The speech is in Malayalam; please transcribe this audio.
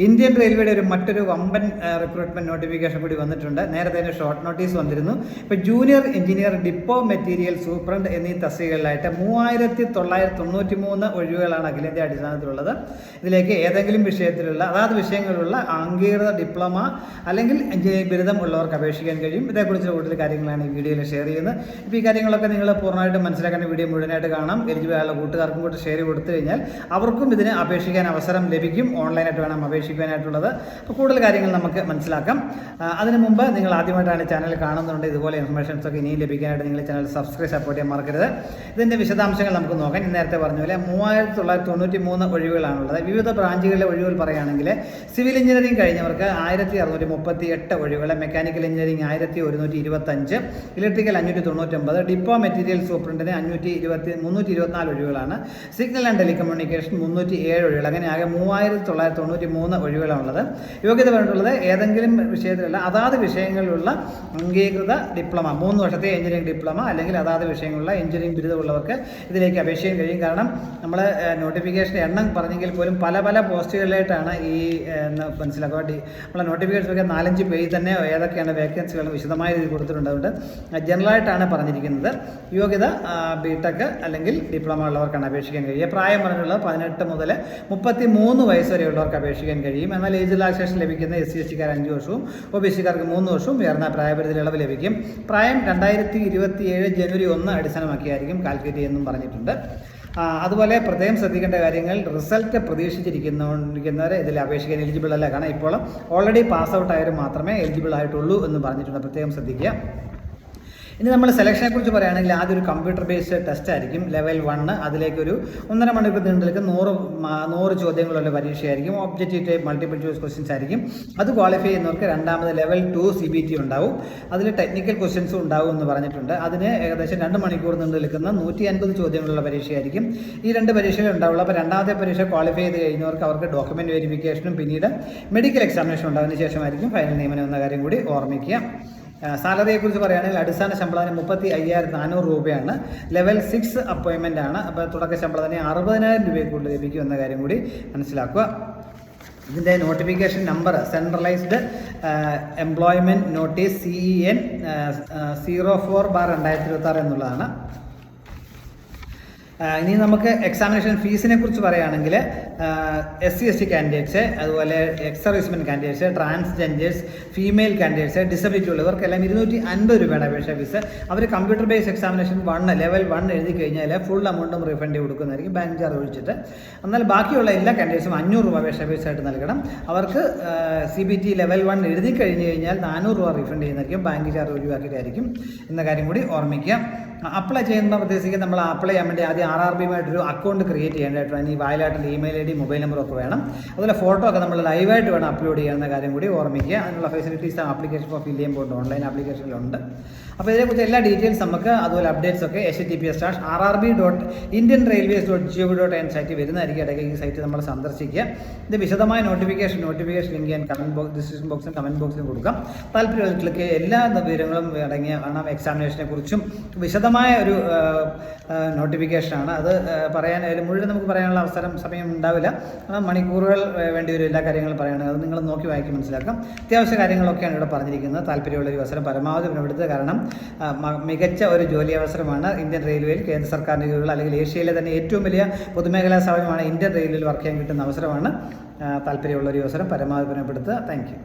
ഇന്ത്യൻ റെയിൽവേയുടെ മറ്റൊരു വമ്പൻ റിക്രൂട്ട്മെന്റ് നോട്ടിഫിക്കേഷൻ കൂടി വന്നിട്ടുണ്ട്. നേരത്തെ തന്നെ ഷോർട്ട് നോട്ടീസ് വന്നിരുന്നു. ഇപ്പോൾ junior engineer, depot material superintendent എന്നീ തസ്തികകളിലായിട്ട് 3993 ഒഴിവുകളാണ് അഖിലേന്ത്യാ അടിസ്ഥാനത്തിലുള്ളത്. ഇതിലേക്ക് ഏതെങ്കിലും വിഷയത്തിലുള്ള അതാത് വിഷയങ്ങളിലുള്ള അംഗീകൃത ഡിപ്ലോമ അല്ലെങ്കിൽ എഞ്ചിനീയറിംഗ് ബിരുദം ഉള്ളവർക്ക് അപേക്ഷിക്കാൻ കഴിയും. ഇതേക്കുറിച്ച് കൂടുതൽ കാര്യങ്ങളാണ് ഈ വീഡിയോയിൽ ഷെയർ ചെയ്യുന്നത്. ഇപ്പോൾ ഈ കാര്യങ്ങളൊക്കെ നിങ്ങൾ പൂർണ്ണമായിട്ടും മനസ്സിലാക്കാൻ വീഡിയോ മുഴുവനായിട്ട് കാണാം. എലിജിബിൾ ആയുള്ള കൂട്ടുകാർക്കും കൂടി ഷെയർ കൊടുത്തു കഴിഞ്ഞാൽ അവർക്കും ഇതിന് അപേക്ഷിക്കാൻ അവസരം ലഭിക്കും. ഓൺലൈനായിട്ട് വേണം അപേക്ഷിക്കാനായിട്ടുള്ളത്. അപ്പോൾ കൂടുതൽ കാര്യങ്ങൾ നമുക്ക് മനസ്സിലാക്കാം. അതിനു മുമ്പ് നിങ്ങൾ ആദ്യമായിട്ടാണ് ചാനൽ കാണുന്നുണ്ട്, ഇതുപോലെ ഇൻഫർമേഷൻസ് ഒക്കെ ഇനിയും ലഭിക്കാനായിട്ട് നിങ്ങൾ ചാനൽ സബ്സ്ക്രൈബ് സപ്പോർട്ട് ചെയ്യാൻ മറക്കരുത്. ഇതിൻ്റെ വിശദാംശങ്ങൾ നമുക്ക് നോക്കാം. നേരത്തെ പറഞ്ഞ പോലെ 3993 ഒഴിവുകളാണുള്ളത്. വിവിധ ബ്രാഞ്ചുകളിലെ ഒഴിവുകൾ പറയുകയാണെങ്കിൽ സിവിൽ എഞ്ചിനീയറിംഗ് കഴിഞ്ഞവർക്ക് 1638 ഒഴിവുകൾ, mechanical engineering 1125, electrical 599, depot material സൂപ്രണ്ടിന് 324 ഒഴിവുകളാണ്. സിഗ്നൽ ആൻഡ് ടെലികമ്മ്യൂണിക്കേഷൻ 307 ഒഴിവുകൾ. അങ്ങനെ ആകെ 3993 ഒഴിവുകളാണുള്ളത്. യോഗ്യത പറഞ്ഞിട്ടുള്ളത് ഏതെങ്കിലും വിഷയത്തിലുള്ള അതാത് വിഷയങ്ങളിലുള്ള അംഗീകൃത ഡിപ്ലോമ, 3 വർഷത്തെ എഞ്ചിനീയറിംഗ് ഡിപ്ലോമ അല്ലെങ്കിൽ അതാത് വിഷയങ്ങളുള്ള എഞ്ചിനീയറിംഗ് ബിരുദമുള്ളവർക്ക് ഇതിലേക്ക് അപേക്ഷിക്കാൻ കഴിയും. കാരണം നമ്മൾ നോട്ടിഫിക്കേഷൻ എണ്ണം പറഞ്ഞെങ്കിൽ പോലും പല പല പോസ്റ്റുകളിലായിട്ടാണ് ഈ മനസ്സിലാക്കുക. നമ്മളെ നോട്ടിഫിക്കേഷനൊക്കെ 4-5 പേജ് തന്നെ ഏതൊക്കെയാണ് വേക്കൻസികൾ വിശദമായ രീതിയിൽ കൊടുത്തിട്ടുണ്ട്. അതുകൊണ്ട് ജനറലായിട്ടാണ് പറഞ്ഞിരിക്കുന്നത്. യോഗ്യത ബിടെക് അല്ലെങ്കിൽ ഡിപ്ലോമ ഉള്ളവർക്കാണ് അപേക്ഷിക്കാൻ കഴിയുക. പ്രായം പറഞ്ഞുള്ളത് 18 മുതൽ 33 വയസ്സ് വരെയുള്ളവർക്ക് അപേക്ഷിക്കാൻ കഴിയും. എന്നാൽ ഏജ് റിലാക്സേഷൻ ലഭിക്കുന്ന SC/ST 5 വർഷവും OBC-കാർക്ക് 3 വർഷവും ഉയർന്ന പ്രായപരിധി ഇളവ് ലഭിക്കും. പ്രായം 2027 ജനുവരി 1 അടിസ്ഥാനമാക്കിയായിരിക്കും കാൽക്കുലേറ്റ് ചെയ്യുമെന്നും പറഞ്ഞിട്ടുണ്ട്. അതുപോലെ പ്രത്യേകം ശ്രദ്ധിക്കേണ്ട കാര്യങ്ങൾ, റിസൾട്ട് പ്രതീക്ഷിച്ചിരിക്കുന്നവരെ ഇതിൽ അപേക്ഷിക്കാൻ എലിജിബിൾ അല്ല. കാരണം ഇപ്പോൾ ഓൾറെഡി പാസ് ഔട്ട് ആയവർ മാത്രമേ എലിജിബിൾ ആയിട്ടുള്ളൂ എന്ന് പറഞ്ഞിട്ടുണ്ട്. പ്രത്യേകം ശ്രദ്ധിക്കുക. ഇനി നമ്മൾ സെലക്ഷനെ കുറിച്ച് പറയുകയാണെങ്കിൽ ആദ്യം ഒരു കമ്പ്യൂട്ടർ ബേസ്ഡ് ടെസ്റ്റ് ആയിരിക്കും, ലെവൽ 1. അതിലേക്കൊരു 1.5 മണിക്കൂർ നീണ്ടു നിൽക്കുന്ന 100 ചോദ്യങ്ങളുള്ള പരീക്ഷയായിരിക്കും. Objective type multiple choice questions ആയിരിക്കും. അത് ക്വാളിഫൈ ചെയ്യുന്നവർക്ക് രണ്ടാമത് ലെവൽ 2 CBT ഉണ്ടാവും. അതിൽ ടെക്നിക്കൽ ക്വസ്റ്റ്യൻസും ഉണ്ടാവും എന്ന് പറഞ്ഞിട്ടുണ്ട്. അതിന് ഏകദേശം 2 മണിക്കൂർ നീണ്ടു നിൽക്കുന്ന 150 ചോദ്യങ്ങളുള്ള പരീക്ഷയായിരിക്കും. ഈ 2 പരീക്ഷകൾ ഉണ്ടാവുള്ളൂ. അപ്പോൾ രണ്ടാമത്തെ പരീക്ഷ ക്വാളിഫൈ ചെയ്ത് കഴിഞ്ഞവർക്ക് അവർക്ക് ഡോക്യുമെന്റ് വെരിഫിക്കേഷനും പിന്നീട് മെഡിക്കൽ എക്സാമിനേഷൻ ഉണ്ടാകുന്നതിന് ശേഷമായിരിക്കും ഫൈനൽ നിയമനം എന്ന കാര്യം കൂടി ഓർമ്മിക്കുക. സാലറിയെക്കുറിച്ച് പറയുകയാണെങ്കിൽ അടിസ്ഥാന ശമ്പളത്തിന് 35,400 രൂപയാണ്. ലെവൽ 6 അപ്പോയിൻമെൻ്റ് ആണ്. അപ്പോൾ തുടക്ക ശമ്പളത്തിന് 60,000 രൂപയിൽ കൂടുതൽ ലഭിക്കും എന്ന കാര്യം കൂടി മനസ്സിലാക്കുക. ഇതിൻ്റെ notification number centralised employment notice CEN 04/2026 എന്നുള്ളതാണ്. ഇനി നമുക്ക് എക്സാമിനേഷൻ ഫീസിനെ കുറിച്ച് പറയുകയാണെങ്കിൽ SC/ST കാൻഡിഡേറ്റ്സ്, അതുപോലെ ex servicemen candidates, transgenders, female candidates, disability ഉള്ളവർക്കെല്ലാം 250 രൂപയുടെ അപേക്ഷ ഫീസ്. അവർ കമ്പ്യൂട്ടർ ബേസ്ഡ് എക്സാമിനേഷൻ 1 ലെവൽ 1 എഴുതി കഴിഞ്ഞാൽ ഫുൾ എമൗണ്ടും റീഫണ്ട് കൊടുക്കുന്നതായിരിക്കും, ബാങ്ക് ചാർജ് ഒഴിച്ചിട്ട്. എന്നാൽ ബാക്കിയുള്ള എല്ലാ കാൻഡിഡേറ്റ്സും 500 രൂപ അപേക്ഷ ഫീസായിട്ട് നൽകണം. അവർക്ക് CBT ലെവൽ 1 എഴുതി കഴിഞ്ഞ് കഴിഞ്ഞാൽ 400 രൂപ റീഫണ്ട് ചെയ്യുന്നതായിരിക്കും, ബാങ്ക് ചാർജ് ഒഴിവാക്കിയിട്ടായിരിക്കും എന്ന കാര്യം കൂടി ഓർമ്മിക്കുക. അപ്ലൈ ചെയ്യുമ്പോൾ പ്രത്യേകിച്ച് നമ്മൾ അപ്ലൈ ചെയ്യാൻ വേണ്ടി ആദ്യം RRB-യുമായിട്ടൊരു അക്കൗണ്ട് ക്രിയേറ്റ് ചെയ്യേണ്ടതായിട്ടുണ്ട്. ഇനി വയലായിട്ടുള്ള ഇമെയിൽ ID, മൊബൈൽ നമ്പറൊക്കെ വേണം. അതുപോലെ ഫോട്ടോ ഒക്കെ നമ്മൾ ലൈവായിട്ട് വേണം അപ്ലോഡ് ചെയ്യുന്ന കാര്യം കൂടി ഓർമ്മിക്കുക. അതിനുള്ള ഫെസിലിറ്റീസ് ആപ്ലിക്കേഷൻ ഫോർ ഫില്ല് ചെയ്യുമ്പോൾ ഓൺലൈൻ ആപ്ലിക്കേഷനിലുണ്ട്. അപ്പോൾ ഇതിനെക്കുറിച്ച് എല്ലാ ഡീറ്റെയിൽസ് നമുക്ക് അതുപോലെ അപ്ഡേറ്റ്സ് ഒക്കെ https:/rrb.indianrailways.gov.in സൈറ്റ് വരുന്നതായിരിക്കും. ഇടയ്ക്ക് ഈ സൈറ്റ് നമ്മൾ സന്ദർശിക്കുക. ഇത് വിശദമായ നോട്ടിഫിക്കേഷൻ ലിങ്ക് ഞാൻ ഡിസ്ക്രിപ്ഷൻ ബോക്സിലും കമൻറ്റ് ബോക്സിലും കൊടുക്കാം. താല്പര്യമുള്ള ക്ലിക്ക് എല്ലാ വിവരങ്ങളും അടങ്ങിയ കാണാം. എക്സാമിനേഷനെ കുറിച്ചും വിശദമായ ഒരു നോട്ടിഫിക്കേഷനാണ്. അത് പറയാൻ മുഴുവൻ നമുക്ക് പറയാനുള്ള സമയം ഉണ്ടാവില്ല. മണിക്കൂറുകൾ വേണ്ടി വരും എല്ലാ കാര്യങ്ങളും പറയുകയാണെങ്കിൽ. അത് നിങ്ങൾ നോക്കി വായിക്കി മനസ്സിലാക്കാം. അത്യാവശ്യ കാര്യങ്ങളൊക്കെയാണ് ഇവിടെ പറഞ്ഞിരിക്കുന്നത്. താല്പര്യമുള്ളൊരു അവസരം പരമാവധി വിനപ്പെടുത്തുക. കാരണം മികച്ച ഒരു ജോലി അവസരമാണ് ഇന്ത്യൻ റെയിൽവേയിൽ. കേന്ദ്ര സർക്കാരിൻ്റെ കീഴിലുള്ള അല്ലെങ്കിൽ ഏഷ്യയിലെ തന്നെ ഏറ്റവും വലിയ പൊതുമേഖലാ സ്ഥാപനമാണ് ഇന്ത്യൻ റെയിൽവേയിൽ വർക്ക് ചെയ്യാൻ കിട്ടുന്ന അവസരമാണ്. താല്പര്യമുള്ളൊരു അവസരം പരമാവധി വിനപ്പെടുത്തുക. Thank you.